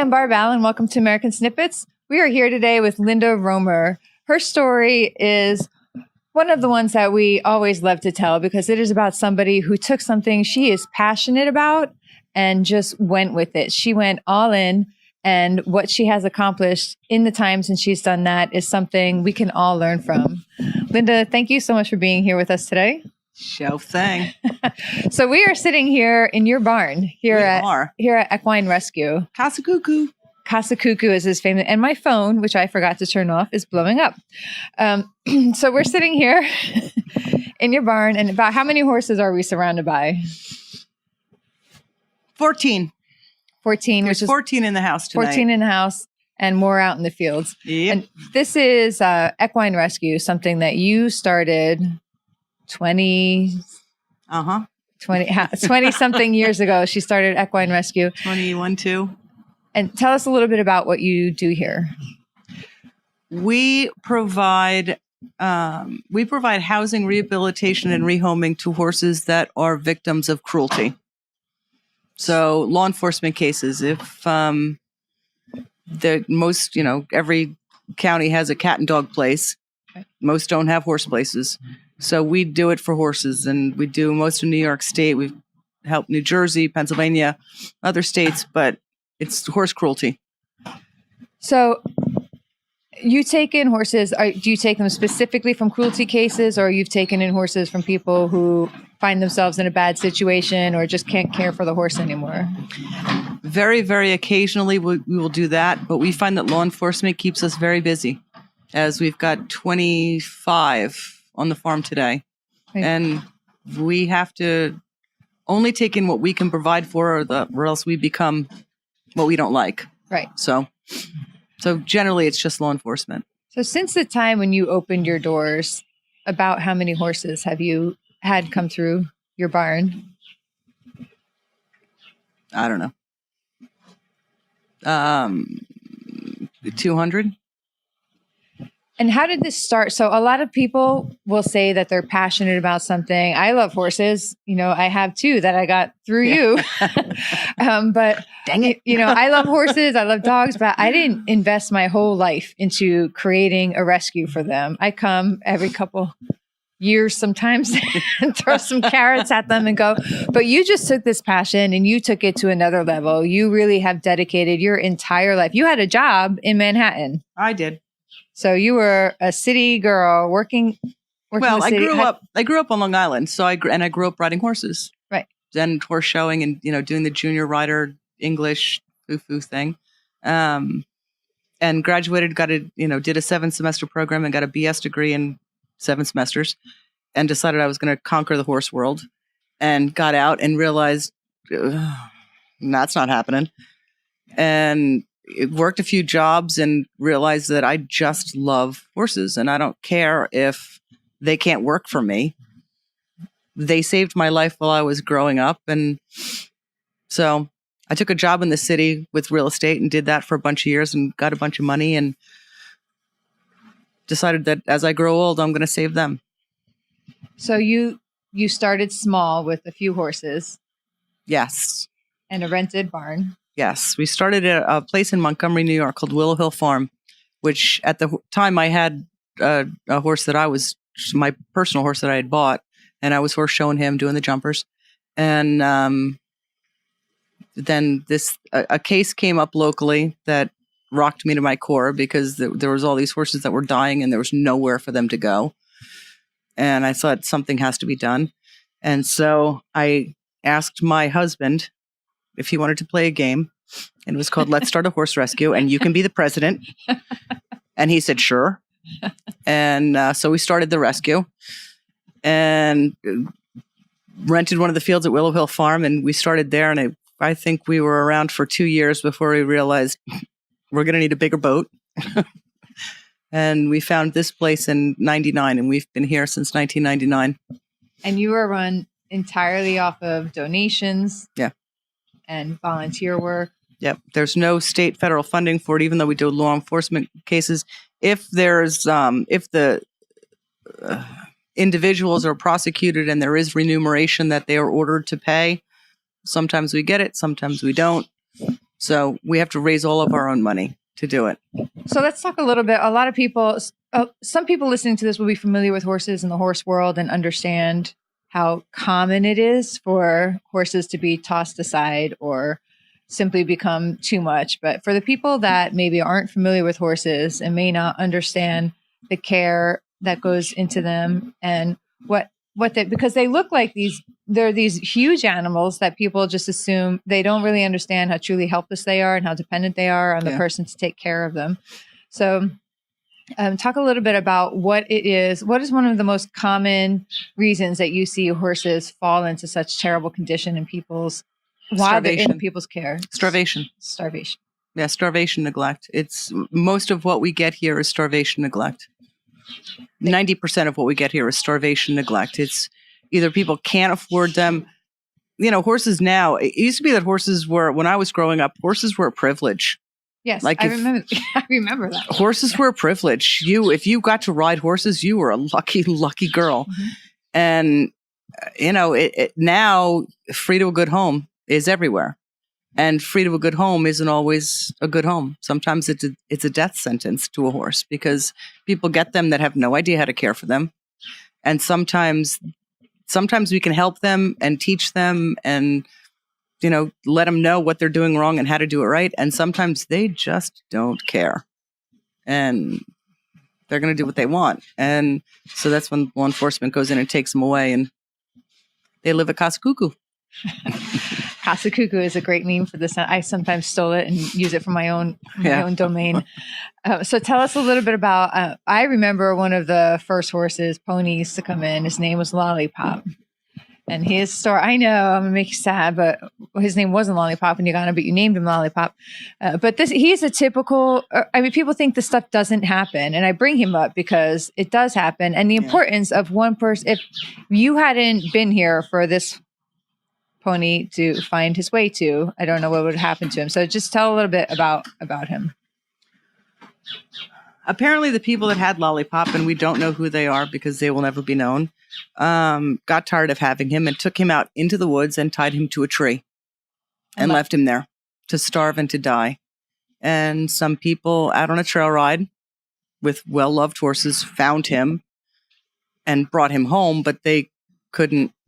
I'm Barb Allen. Welcome to American Snippets. We are here today with Lynda Roemer. Her story is one of the ones that we always love to tell because it is about somebody who took something she is passionate about and just went with it. She went all in, and what she has accomplished in the time since she's done that is something we can all learn from. Lynda, thank you so much for being here with us today. Sure thing. So we are sitting here in your barn here at Equine Rescue. Casa Cuckoo. Casa Cuckoo is his famous, and my phone, which I forgot to turn off, is blowing up. So we're sitting here in your barn, and about how many horses are we surrounded by? 14. 14. There's 14 in the house tonight. 14 in the house and more out in the fields. Yep. And this is Equine Rescue, something that you started 20 something years ago. She started Equine Rescue. 21 too. And tell us a little bit about what you do here. We provide housing, rehabilitation, and rehoming to horses that are victims of cruelty. So law enforcement cases, if the most, every county has a cat and dog place. Most don't have horse places. So we do it for horses, and we do most of New York State. We've helped New Jersey, Pennsylvania, other states, but it's horse cruelty. So you take in horses. Do you take them specifically from cruelty cases, or you've taken in horses from people who find themselves in a bad situation or just can't care for the horse anymore? Very, very occasionally we will do that, but we find that law enforcement keeps us very busy, as we've got 25 on the farm today. Right. And we have to only take in what we can provide for, or else we become what we don't like. Right. So generally it's just law enforcement. So since the time when you opened your doors, about how many horses have you had come through your barn? I don't know. 200. And how did this start? So a lot of people will say that they're passionate about something. I love horses. I have two that I got through you. But dang it. I love horses. I love dogs, but I didn't invest my whole life into creating a rescue for them. I come every couple years sometimes and throw some carrots at them and go. But you just took this passion and you took it to another level. You really have dedicated your entire life. You had a job in Manhattan. I did. So you were a city girl working. Well, I grew up on Long Island, so I grew up riding horses, right? And horse showing, and doing the junior rider English foo-foo thing, and graduated. Did a 7-semester program and got a BS degree in 7 semesters, and decided I was going to conquer the horse world, and got out and realized that's not happening, and worked a few jobs and realized that I just love horses, and I don't care if they can't work for me. They saved my life while I was growing up. And so I took a job in the city with real estate and did that for a bunch of years and got a bunch of money, and decided that as I grow old, I'm going to save them. So you started small with a few horses. Yes. And a rented barn. Yes, we started at a place in Montgomery, New York called Willow Hill Farm, which at the time I had a horse that my personal horse that I had bought, and I was horse showing him, doing the jumpers. And then a case came up locally that rocked me to my core, because there was all these horses that were dying and there was nowhere for them to go. And I thought something has to be done. And so I asked my husband if he wanted to play a game, and it was called Let's Start a Horse Rescue, and you can be the president. And he said, sure. And so we started the rescue and rented one of the fields at Willow Hill Farm, and we started there. And I think we were around for 2 years before we realized we're going to need a bigger boat. And we found this place in 99, and we've been here since 1999. And you were run entirely off of donations. Yeah. And volunteer work. Yep. There's no state, federal funding for it, even though we do law enforcement cases. If the individuals are prosecuted and there is remuneration that they are ordered to pay, sometimes we get it, sometimes we don't. So we have to raise all of our own money to do it. So let's talk a little bit. A lot of people, some people listening to this will be familiar with horses in the horse world and understand how common it is for horses to be tossed aside or simply become too much. But for the people that maybe aren't familiar with horses and may not understand the care that goes into them and because they look like they're these huge animals that people just assume, they don't really understand how truly helpless they are and how dependent they are on the person to take care of them. So talk a little bit about what it is. What is one of the most common reasons that you see horses fall into such terrible condition in people's care? Starvation. Yeah, starvation, neglect. It's most of what we get here is starvation, neglect. 90% of what we get here is starvation, neglect. It's either people can't afford them. You know, horses now, it used to be that horses were, when I was growing up, horses were a privilege. Yes, I remember that. Horses were a privilege. If you got to ride horses, you were a lucky, lucky girl. Mm-hmm. And, you know, now free to a good home is everywhere. And free to a good home isn't always a good home. Sometimes it's a death sentence to a horse because people get them that have no idea how to care for them. And sometimes we can help them and teach them and, you know, let them know what they're doing wrong and how to do it right. And sometimes they just don't care. And they're going to do what they want. And so that's when law enforcement goes in and takes them away and they live at Casa Cuckoo. Casa Cuckoo is a great name for this. I sometimes stole it and use it for my own domain. So tell us a little bit about, I remember one of the first ponies to come in. His name was Lollipop. And his story, I know I'm going to make you sad, but his name wasn't Lollipop when you got him, but you named him Lollipop. But he's a typical, people think this stuff doesn't happen. And I bring him up because it does happen. And the importance of one person, if you hadn't been here for this pony to find his way to, I don't know what would happen to him. So just tell a little bit about him. Apparently the people that had Lollipop, and we don't know who they are because they will never be known, got tired of having him and took him out into the woods and tied him to a tree and left him there to starve and to die. And some people out on a trail ride with well-loved horses found him and brought him home, but they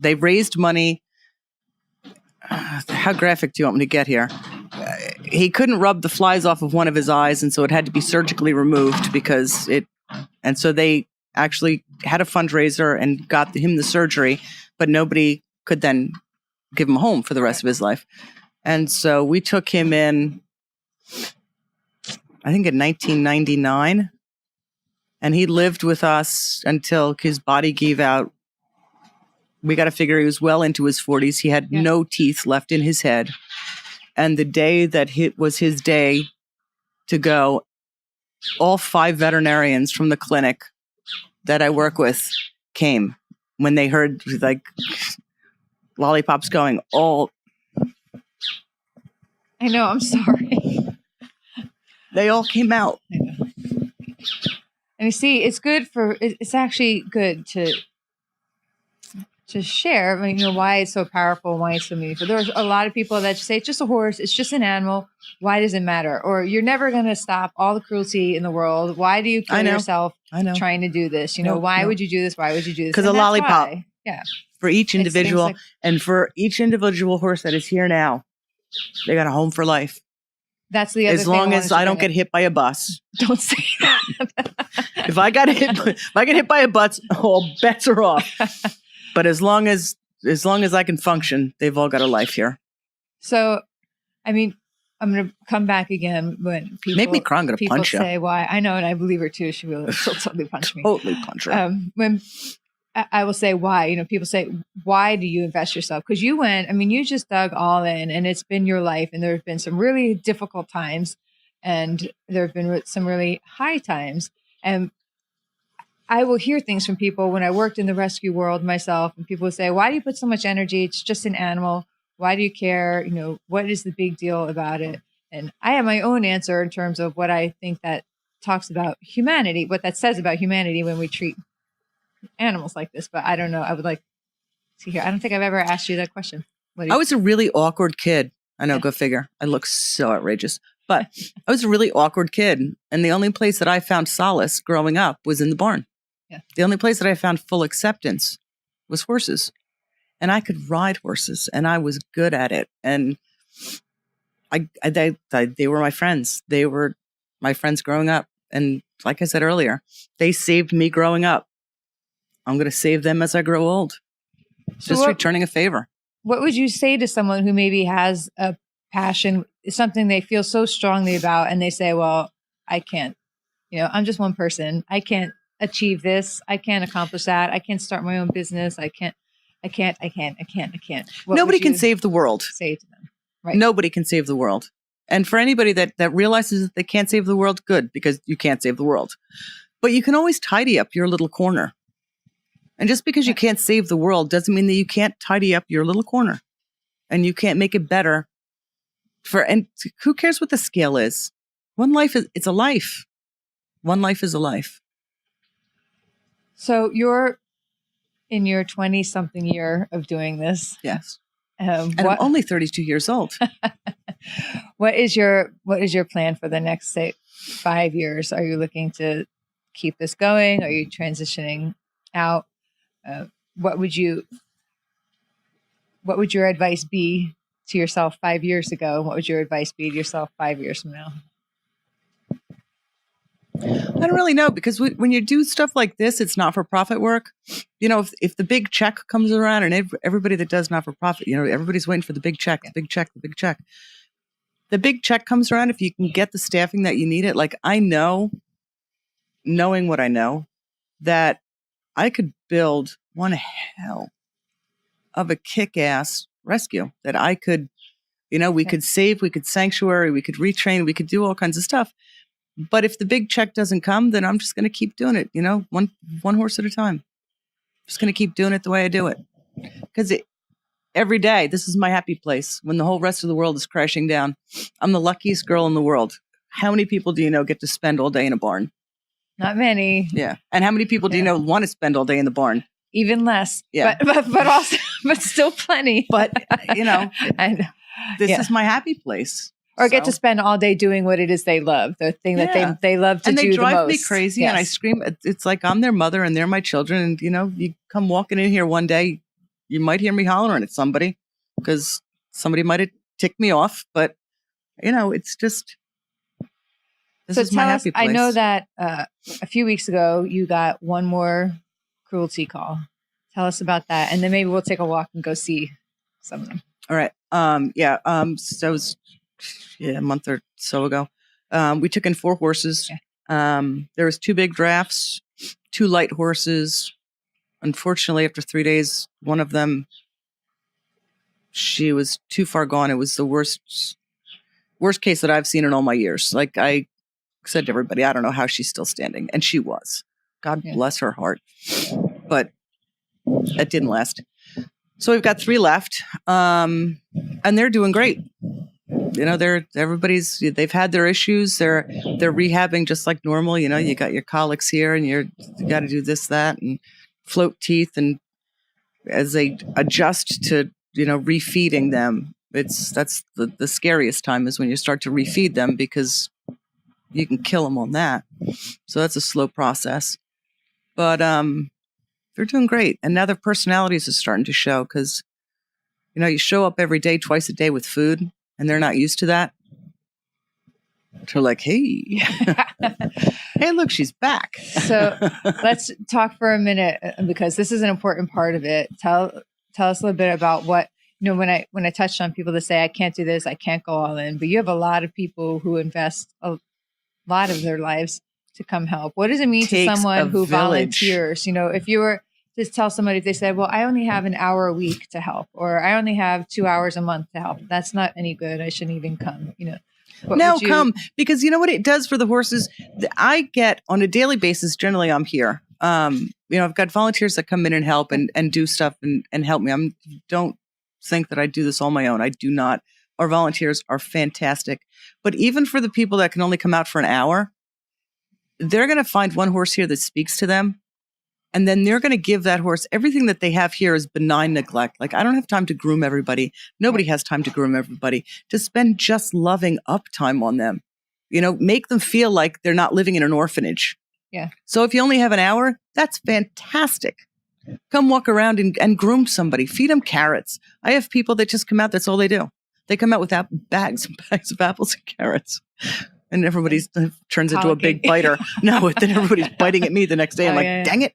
raised money. How graphic do you want me to get here? He couldn't rub the flies off of one of his eyes, and so it had to be surgically removed and so they actually had a fundraiser and got him the surgery, but nobody could then give him a home for the rest of his life. And so we took him in, I think in 1999, and he lived with us until his body gave out. We got to figure he was well into his 40s. He had no teeth left in his head. And the day that was his day to go, all 5 veterinarians from the clinic that I work with came when they heard like Lollipop's going all. I know, I'm sorry. They all came out. I know. And you see, it's actually good to share, why it's so powerful, why it's so meaningful. There's a lot of people that just say it's just a horse, it's just an animal. Why does it matter? Or you're never going to stop all the cruelty in the world. Why do you kill yourself trying to do this? Why would you do this? Why would you do this? Because a Lollipop. Why. Yeah. For each individual, and for each individual horse that is here now, they got a home for life. That's the other thing. As long as I don't get hit by a bus. Don't say that. If I get hit by a bus, all bets are off. But as long as I can function, they've all got a life here. So, I'm going to come back again when people make me cry. I'm going to punch you. Say why. I know, and I believe her too. She will totally punch me. Totally punch her. When I will say why. People say, why do you invest yourself? Because you just dug all in, and it's been your life, and there have been some really difficult times, and there have been some really high times, and I will hear things from people when I worked in the rescue world myself, and people would say, why do you put so much energy? It's just an animal. Why do you care? What is the big deal about it? And I have my own answer in terms of what I think that talks about humanity, what that says about humanity when we treat animals like this. But I don't know. I would like to hear. I don't think I've ever asked you that question. I was a really awkward kid. I know, go figure. I look so outrageous. But I was a really awkward kid. And the only place that I found solace growing up was in the barn. Yeah. The only place that I found full acceptance was horses. And I could ride horses and I was good at it. And they were my friends. They were my friends growing up. And like I said earlier, they saved me growing up. I'm going to save them as I grow old. Just returning a favor. What would you say to someone who maybe has a passion, something they feel so strongly about, and they say, well, I can't, I'm just one person. I can't achieve this. I can't accomplish that. I can't start my own business. I can't. Nobody can save the world. Say to them. Right. Nobody can save the world. And for anybody that realizes that they can't save the world, good, because you can't save the world. But you can always tidy up your little corner. And just because you can't save the world doesn't mean that you can't tidy up your little corner and you can't make it better and who cares what the scale is? It's a life. One life is a life. So you're in your 20-something year of doing this. Yes. And I'm only 32 years old. What is your plan for the next, say, 5 years? Are you looking to keep this going? Are you transitioning out? What would your advice be to yourself 5 years ago? What would your advice be to yourself 5 years from now? I don't really know, because when you do stuff like this, it's not for profit work. If the big check comes around, and everybody that does not for profit, everybody's waiting for the big check, the big check, the big check. The big check comes around if you can get the staffing that you need it. Like I know, knowing what I know, that I could build one hell of a kick-ass rescue that I could, we could save, we could sanctuary, we could retrain, we could do all kinds of stuff. But if the big check doesn't come, then I'm just going to keep doing it, one horse at a time. Just going to keep doing it the way I do it. Because every day, this is my happy place. When the whole rest of the world is crashing down, I'm the luckiest girl in the world. How many people do you know get to spend all day in a barn? Not many. Yeah. And how many people do you know want to spend all day in the barn? Even less. Yeah. But also, but still plenty. But, I know. This is my happy place. Or get to spend all day doing what it is they love, the thing that they love to do the most. And they drive me crazy, and I scream. It's like I'm their mother and they're my children. And, you come walking in here one day, you might hear me hollering at somebody because somebody might have ticked me off. But, it's just, this is my happy place. I know that a few weeks ago, you got one more cruelty call. Tell us about that. And then maybe we'll take a walk and go see some of them. All right. So it was a month or so ago. We took in 4 horses. Yeah. There was 2 big drafts, 2 light horses. Unfortunately, after 3 days, one of them, she was too far gone. It was the worst case that I've seen in all my years. Like I said to everybody, I don't know how she's still standing. And she was. God bless her heart. But it didn't last. So we've got 3 left. And they're doing great. They've had their issues. They're rehabbing just like normal. You got your colics here and you got to do this, that, and float teeth. And as they adjust to, refeeding them, that's the scariest time is when you start to refeed them, because you can kill them on that. So that's a slow process, but, they're doing great. And now their personalities are starting to show, because, you show up every day, twice a day with food, and they're not used to that. They're like, hey, hey, look, she's back. So let's talk for a minute, because this is an important part of it. Tell us a little bit about what, when I touched on people that say, I can't do this, I can't go all in, but you have a lot of people who invest a lot of their lives to come help. What does it mean to someone who volunteers? If you were to tell somebody, if they said, well, I only have an hour a week to help, or I only have 2 hours a month to help, that's not any good. I shouldn't even come, come, because you know what it does for the horses? I get on a daily basis, generally I'm here. I've got volunteers that come in and help and do stuff and help me. Don't think that I do this on my own. I do not. Our volunteers are fantastic. But even for the people that can only come out for an hour, they're going to find one horse here that speaks to them. And then they're going to give that horse everything that they have here is benign neglect. Like, I don't have time to groom everybody. Nobody has time to groom everybody. To spend just loving up time on them. Make them feel like they're not living in an orphanage. Yeah. So if you only have an hour, that's fantastic. Come walk around and groom somebody. Feed them carrots. I have people that just come out. That's all they do. They come out with bags and bags of apples and carrots. And everybody turns into a big biter. No, then everybody's biting at me the next day. I'm dang it.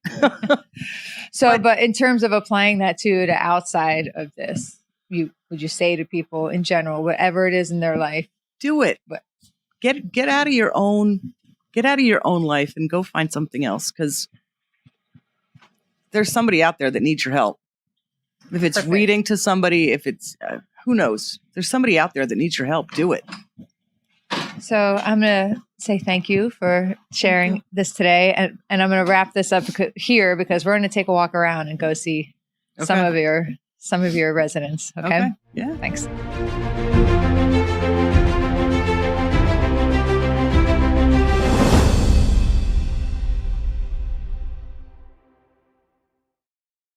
So, but in terms of applying that to the outside of this, would you say to people in general, whatever it is in their life, do it. But get out of your own life and go find something else, because there's somebody out there that needs your help. If it's reading to somebody, if it's who knows, there's somebody out there that needs your help. Do it. So I'm going to say thank you for sharing this today. And I'm going to wrap this up here because we're going to take a walk around and go see some of your residents. Okay. Yeah. Thanks.